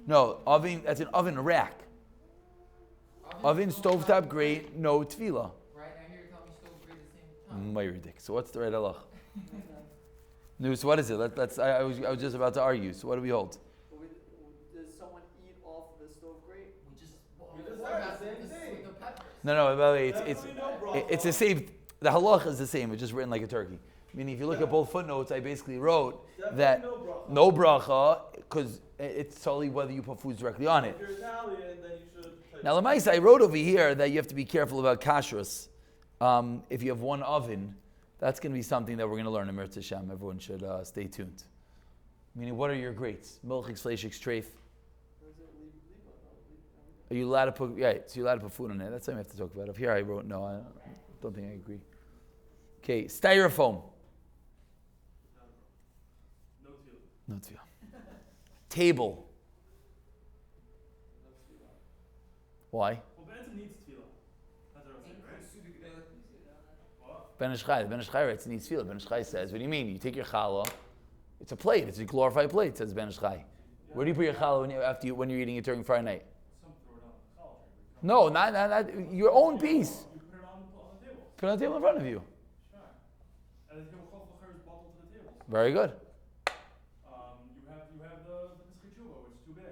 [SPEAKER 1] No, oven, that's an oven rack. Oven, stovetop, great, no tefillah.
[SPEAKER 4] Right, now here you're telling me stove, great, the same top.
[SPEAKER 1] Mayridik. So what's the right halach? No, so what is it? I was just about to argue. So what do we hold?
[SPEAKER 5] But does someone eat off the stove grate?
[SPEAKER 4] We just,
[SPEAKER 3] We just
[SPEAKER 4] what
[SPEAKER 3] heard
[SPEAKER 4] about
[SPEAKER 3] the same
[SPEAKER 4] this
[SPEAKER 3] thing.
[SPEAKER 4] with the peppers?
[SPEAKER 1] No, by the way,
[SPEAKER 3] Definitely no bracha.
[SPEAKER 1] it's the same. The halach is the same. It's just written like a turkey. Meaning, if you look at both footnotes, I basically wrote
[SPEAKER 3] Definitely
[SPEAKER 1] that
[SPEAKER 3] no bracha.
[SPEAKER 1] no bracha, because it's solely whether you put foods directly on it.
[SPEAKER 3] If you're Italian, then you should.
[SPEAKER 1] Now, Lamaisa, I wrote over here that you have to be careful about kashrus. If you have one oven, that's going to be something that we're going to learn in Mirz Hashem. Everyone should stay tuned. Meaning, what are your greats? Milchix, fleishix, treif.
[SPEAKER 5] Or is it leave
[SPEAKER 1] Are you allowed to put? Yeah, so you're allowed to put food on it. That's something we have to talk about. Up here, I wrote no. I don't think I agree. Okay, styrofoam.
[SPEAKER 6] No tefillah.
[SPEAKER 1] No tefillah. Table. Why?
[SPEAKER 6] Well, Benson needs tefillah. That's what I'm saying, right? What?
[SPEAKER 1] Ben Ishchai. Ben Ishchai writes needs tefillah. Ben Ishchai says, what do you mean? You take your challah. It's a plate. It's a glorified plate, says Ben Ishchai. Where do you put your challah when you're eating it during Friday night?
[SPEAKER 6] Some throw it on the college.
[SPEAKER 1] No, not your own piece.
[SPEAKER 6] You put it on the table.
[SPEAKER 1] Put it on the table in front of you.
[SPEAKER 6] Sure.
[SPEAKER 1] Very good.
[SPEAKER 6] You have the Nischichuba, which is too big.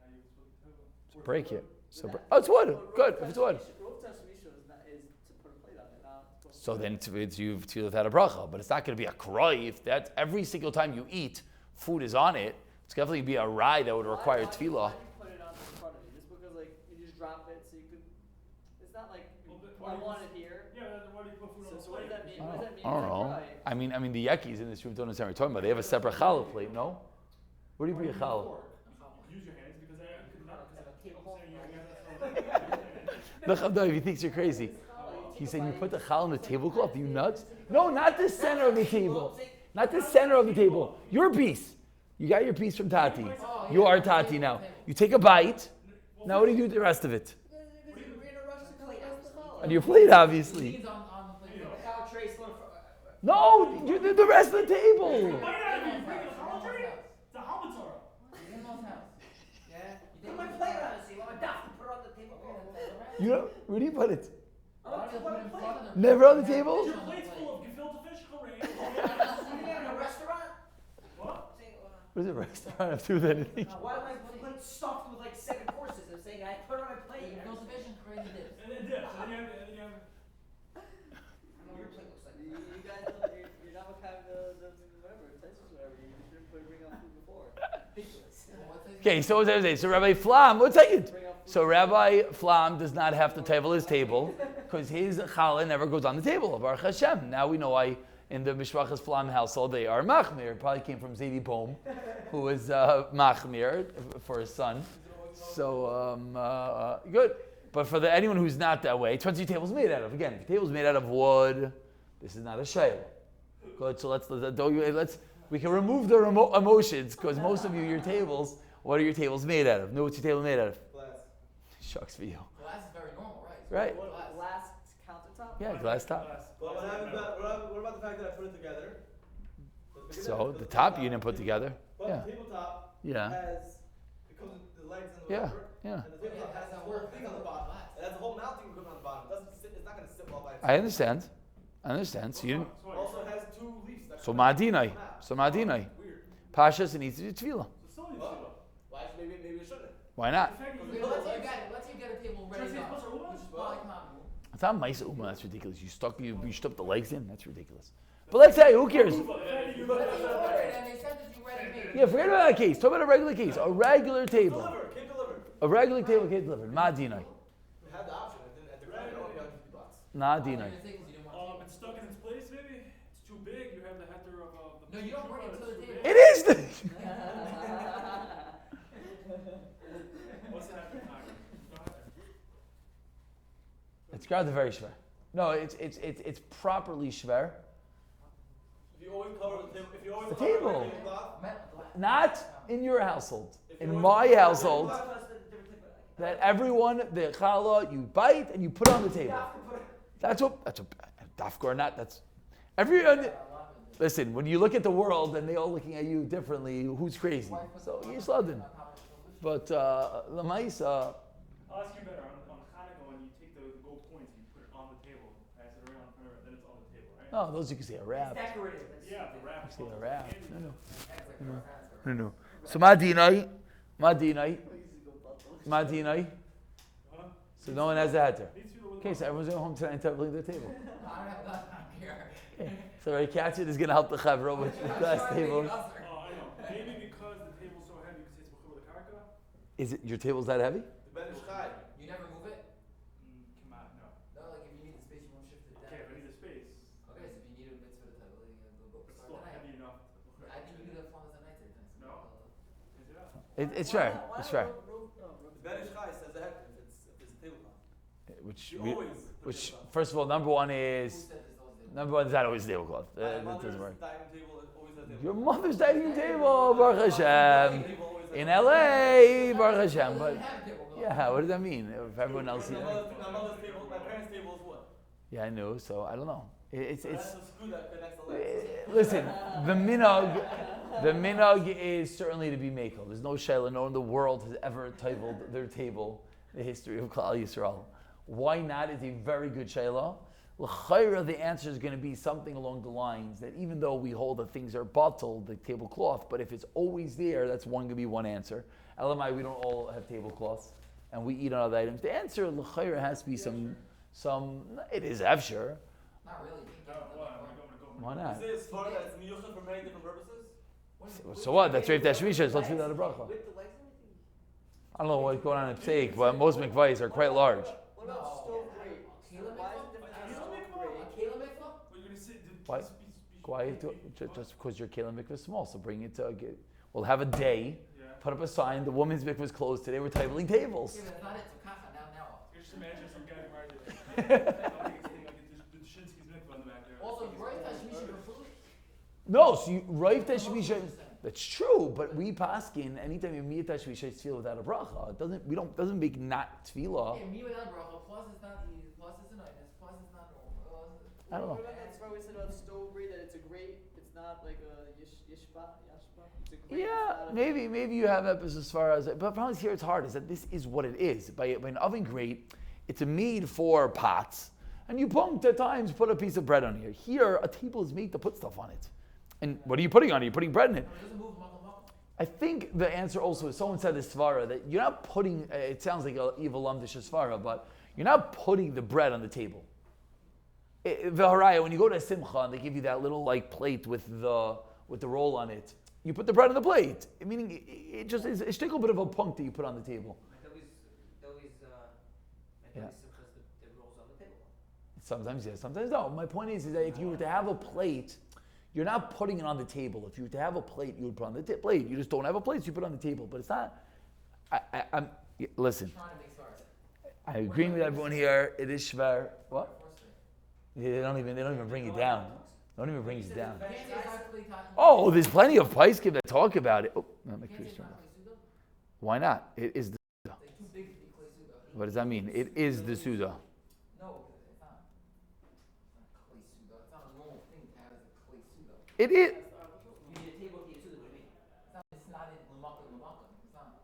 [SPEAKER 6] How you split the table?
[SPEAKER 1] Break it. So it's wood. Good. If it's wood.
[SPEAKER 5] Rov Tashmisha is to put a plate on it, not to put
[SPEAKER 1] So then you've without a bracha, but it's not going to be a kroi. If that's every single time you eat, food is on it. It's definitely be a rye that would require
[SPEAKER 5] Why
[SPEAKER 1] tefillah.
[SPEAKER 5] do you put it on the front of you? Just because like you just drop it so you could. It's not like I want it here.
[SPEAKER 6] Yeah, then why do you put food on the
[SPEAKER 5] So what does
[SPEAKER 6] plate?
[SPEAKER 5] that mean? What does that mean?
[SPEAKER 1] I don't know. I mean, the yekis in this room don't understand what we're talking about. They have a separate challah plate, no? Where do you bring a challah?
[SPEAKER 6] Use your hands because I could not.
[SPEAKER 1] Look, no, he thinks you're crazy. He said you put the challah on the tablecloth. You nuts? No, not the center of the table. Not the center of the table. Your piece. You got your piece from Tati. You are Tati now. You take a bite. Now what do you do with the rest of it? On your plate, obviously.
[SPEAKER 4] Beans on the plate.
[SPEAKER 5] Cow trace one
[SPEAKER 1] No, you did the rest of the table.
[SPEAKER 6] Bite out of you, bring it a tree. It's a halmatzara.
[SPEAKER 4] Grandma's house. Yeah? You
[SPEAKER 5] Put
[SPEAKER 4] think
[SPEAKER 5] my
[SPEAKER 4] it's
[SPEAKER 5] plate
[SPEAKER 4] fine?
[SPEAKER 5] on it, see? Want my duff to put it on the table.
[SPEAKER 1] You know, where do you put it?
[SPEAKER 4] Why do they put it in front of them?
[SPEAKER 1] Never on the table?
[SPEAKER 6] Your plate's full of gefilte fish,
[SPEAKER 5] You
[SPEAKER 6] charade.
[SPEAKER 5] in a restaurant?
[SPEAKER 6] What?
[SPEAKER 1] What does a restaurant have to do with anything?
[SPEAKER 5] Why am my plate stuffed with like 7 courses? I'm saying I put it on my plate.
[SPEAKER 4] You go to fish and crazy dips.
[SPEAKER 6] And then dips. And then you have
[SPEAKER 5] I know what your plate looks like. You guys, you're not what kind of whatever, places, whatever. You shouldn't bring up food before.
[SPEAKER 1] Okay, so what was I saying? So Rabbi Flam, one second. So Rabbi Flam does not have to table his table because his challah never goes on the table. Baruch Hashem. Now we know why in the Mishpachas Flam household they are machmir. It probably came from Zadie Pom, who was machmir for his son. So good. But for anyone who's not that way, 20 tables made out of. Again, if your table's made out of wood, this is not a shayla. Good. So let's we can remove the emotions because most of you, your tables. What are your tables made out of? Know what's your table made out of?
[SPEAKER 3] Glass.
[SPEAKER 1] Shucks for you.
[SPEAKER 4] Glass is very normal, right?
[SPEAKER 1] Right.
[SPEAKER 5] Glass countertop?
[SPEAKER 1] Yeah, glass top.
[SPEAKER 3] Well, what about the fact that I put it together?
[SPEAKER 1] So the top you didn't put together.
[SPEAKER 3] But
[SPEAKER 1] Yeah.
[SPEAKER 3] the tabletop
[SPEAKER 1] Yeah.
[SPEAKER 3] has, it comes with the legs and the
[SPEAKER 1] Yeah.
[SPEAKER 3] whatever.
[SPEAKER 1] Yeah.
[SPEAKER 3] And the tabletop has a whole thing on the bottom. It has a whole mounting equipment on the bottom. It doesn't sit, it's not going to sit well by itself.
[SPEAKER 1] I understand. So you didn't.
[SPEAKER 3] It also has 2 leaves. that
[SPEAKER 1] So
[SPEAKER 3] come out.
[SPEAKER 1] Madinai. So Madinai.
[SPEAKER 3] Weird.
[SPEAKER 1] Pashas it needs to do tefillah.
[SPEAKER 6] So silly
[SPEAKER 3] Well,
[SPEAKER 6] tefillah.
[SPEAKER 3] well, actually, maybe it shouldn't.
[SPEAKER 1] Why not?
[SPEAKER 6] The fact that
[SPEAKER 4] Okay,
[SPEAKER 6] you
[SPEAKER 4] let's say you get a table ready
[SPEAKER 6] Just say
[SPEAKER 4] now,
[SPEAKER 6] what's our woman?
[SPEAKER 4] which is probably common.
[SPEAKER 1] It's not mice uma. That's ridiculous. You stuck the legs in. That's ridiculous. But let's say who cares?
[SPEAKER 6] The fact that you
[SPEAKER 4] But they ordered it and they sent it to you ready made.
[SPEAKER 1] Yeah, forget about that case. Talk about a regular case. A regular table.
[SPEAKER 3] Delivered. Came delivered.
[SPEAKER 1] A regular table came delivered. Madinai.
[SPEAKER 3] We had the option. At the time, I don't know 50 bucks.
[SPEAKER 1] Nadinai.
[SPEAKER 6] It's stuck in its place, maybe. It's too big. You have the header of the.
[SPEAKER 4] No, you don't bring it to the
[SPEAKER 6] It's too
[SPEAKER 4] table.
[SPEAKER 6] big.
[SPEAKER 1] It is the.
[SPEAKER 6] What's the header?
[SPEAKER 1] It's got the very shver. No, it's properly shver.
[SPEAKER 3] If you always cover the table, if you always
[SPEAKER 1] The
[SPEAKER 3] cover
[SPEAKER 1] table.
[SPEAKER 3] the tablecloth,
[SPEAKER 1] Not in your household.
[SPEAKER 3] if you
[SPEAKER 1] In
[SPEAKER 3] always
[SPEAKER 1] my
[SPEAKER 3] cover the
[SPEAKER 1] household,
[SPEAKER 3] tablecloth,
[SPEAKER 1] that everyone the challah you bite and you put on the table. That's a dafka or not. That's everyone. Listen, when you look at the world and they all looking at you differently, who's crazy? So Yisladin. But Lamaisa.
[SPEAKER 6] I'll ask you better. On Hanukkah, when you take the gold coins, you put it on the table, pass it around, then it's on the table, right?
[SPEAKER 1] No, those you can say a wrap.
[SPEAKER 5] Decorative.
[SPEAKER 6] Yeah, the wrap.
[SPEAKER 1] You say a wrap. No. So Madinai.
[SPEAKER 6] Huh?
[SPEAKER 1] So no one has a heter.
[SPEAKER 6] Needs to be a little
[SPEAKER 1] Okay, so everyone's going home tonight and tabling their table.
[SPEAKER 4] I don't have that, I don't care.
[SPEAKER 1] Okay. So Ray Katchit is going to help the chavra with the glass table.
[SPEAKER 6] Oh, I know. Maybe because the table's so heavy, because it's before the karka.
[SPEAKER 1] Is it your table's that heavy?
[SPEAKER 3] the Ben Ish Chai.
[SPEAKER 4] You never move it?
[SPEAKER 6] Come on, no.
[SPEAKER 4] No, like if you need the space, you won't shift it down.
[SPEAKER 6] Okay, if I need the space,
[SPEAKER 4] Okay, so if you need a bit for the table, you can go
[SPEAKER 6] it's
[SPEAKER 4] start
[SPEAKER 6] still
[SPEAKER 4] tonight.
[SPEAKER 6] heavy enough.
[SPEAKER 4] I think you could have found this a night there.
[SPEAKER 6] No. Is it up?
[SPEAKER 1] It's fair. It's fair.
[SPEAKER 3] The Ben Ish Chai says the heck if it's a tablecloth.
[SPEAKER 1] Which,
[SPEAKER 3] You
[SPEAKER 1] we,
[SPEAKER 3] always put
[SPEAKER 1] which
[SPEAKER 3] tablecloth.
[SPEAKER 1] first of all, number one
[SPEAKER 4] Who
[SPEAKER 1] is
[SPEAKER 4] said this always did?
[SPEAKER 1] number one is not always tablecloth.
[SPEAKER 3] My
[SPEAKER 1] That
[SPEAKER 3] mother's
[SPEAKER 1] doesn't work.
[SPEAKER 3] dining table always has tablecloth.
[SPEAKER 1] Your mother's dining table, Baruch Hashem.
[SPEAKER 3] Table always has
[SPEAKER 1] In
[SPEAKER 3] tablecloth.
[SPEAKER 1] LA, Baruch Hashem. But
[SPEAKER 4] Didn't have table, though.
[SPEAKER 1] yeah, what does that mean? If everyone else
[SPEAKER 3] My
[SPEAKER 1] here.
[SPEAKER 3] mother's table, my parents' table is what?
[SPEAKER 1] Yeah, I know. So I don't know. It's
[SPEAKER 3] That's the screw that connects the legs.
[SPEAKER 1] listen. The minog is certainly to be makel. There's no shayla. No one in the world has ever titled their table the history of Klal Yisrael. Why not is a very good shayla. L'chayra, the answer is going to be something along the lines that even though we hold that things are bottled, the tablecloth, but if it's always there, that's going to be one answer. Elamai, we don't all have tablecloths, and we eat on other items. The answer, l'chayra, has to be some. It is efshar.
[SPEAKER 4] Not really.
[SPEAKER 1] Why not?
[SPEAKER 3] Is this far that's miyuchad for many different purposes?
[SPEAKER 1] So what? That's Reif Tashmisha. Let's do that a bracha.
[SPEAKER 5] With the legs and everything?
[SPEAKER 1] I don't know what's going on in Pseik, but most mikvahs are quite large.
[SPEAKER 5] What about stove grate? Why is it different than stove grate?
[SPEAKER 4] A Keilim mikvah?
[SPEAKER 6] What you're gonna say?
[SPEAKER 1] Why? Why? Just because your kelim mikvah is small, so bring it to. We'll have a day.
[SPEAKER 6] Yeah.
[SPEAKER 1] Put up a sign. The women's mikvah is closed today. We're tabling tables.
[SPEAKER 4] Yeah, but it's not it. So kacha now.
[SPEAKER 6] You just imagine some guy right there. The Shinsky's mikvah in the back there.
[SPEAKER 4] Also, Roy Tashmisha for food.
[SPEAKER 1] No, so you Reif Tashmisha. That's true, but we paskin anytime you meet tashmisha, it's tefillah without a bracha. It doesn't. We don't. Doesn't make not tefillah.
[SPEAKER 4] Yeah, me without bracha. Plus it's not easy. Plus it's a nightness. Plus it's not normal.
[SPEAKER 1] I don't know.
[SPEAKER 5] Remember that's why we said about stove grate that it's a grate. It's not like a yashpa. It's a grate.
[SPEAKER 1] Yeah, maybe you have episodes as far as. But the problem is here, it's hard. Is that this is what it is. By an oven grate, it's a made for pots, and you at times put a piece of bread on here. Here, a table is made to put stuff on it. And what are you putting on it? You're putting bread in it.
[SPEAKER 4] It doesn't move
[SPEAKER 1] I think the answer also is someone said this svara that you're not putting. It sounds like an evil lumdish svara, but you're not putting the bread on the table. V'haraya, when you go to a simcha and they give you that little like plate with the roll on it, you put the bread on the plate. Meaning it just is a shtickle bit of a punk that you put on the table. Yeah.
[SPEAKER 5] The rolls on the table.
[SPEAKER 1] Sometimes yes, sometimes no. My point is that if you were to have a plate, you're not putting it on the table. If you were to have a plate, you would put it on the plate. You just don't have a plate, so you put it on the table. But it's not. Listen.
[SPEAKER 4] Trying to make stars.
[SPEAKER 1] I agree with everyone here. It is shver. What? They don't even bring it down. Don't even bring it down. Oh, there's plenty of paiskim that talk about it. Oh, no, my computer's turned off. Why not? It is the Suda. What does that mean? It is the Suda.
[SPEAKER 4] No, it's not. It's not clay suda. It's not a normal thing to have as a clay suda.
[SPEAKER 1] It is.
[SPEAKER 5] You need a table key to the movie.
[SPEAKER 4] It's not in lamaka. It's not.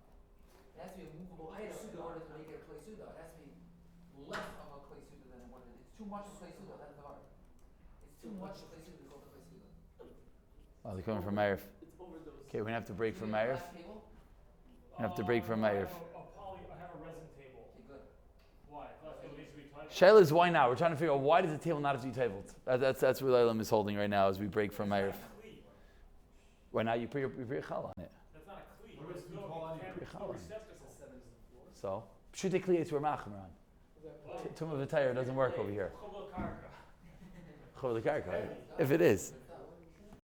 [SPEAKER 4] It has to be a movable item in order to make it a clay suda. It has to be less of a clay suda than what it is. It's too much of a clay suda. That's the hard. It's too much of a clay suda to call it a clay suda.
[SPEAKER 1] Oh, they're coming from Ma'ariv.
[SPEAKER 5] It's overdose.
[SPEAKER 1] Okay, we're gonna have to break from Ma'ariv.
[SPEAKER 4] Glass table?
[SPEAKER 1] We have to break from Ma'ariv.
[SPEAKER 6] I have a resin table.
[SPEAKER 4] Okay, good.
[SPEAKER 6] Why? Glass table needs to be touched.
[SPEAKER 1] Shayla is why now? We're trying to figure out why does the table not have to be tabled. That's where Leilam is holding right now as we break from Ma'ariv. Why not? You put your chal on it.
[SPEAKER 6] That's not a cleat.
[SPEAKER 3] What is the call on
[SPEAKER 6] There's
[SPEAKER 1] your
[SPEAKER 6] no
[SPEAKER 1] challah?
[SPEAKER 6] receptacle.
[SPEAKER 1] So, pshute kli it's where machmer on. Tum of the tire doesn't work over here.
[SPEAKER 6] Chavol karka.
[SPEAKER 1] Chol the karka, if it is.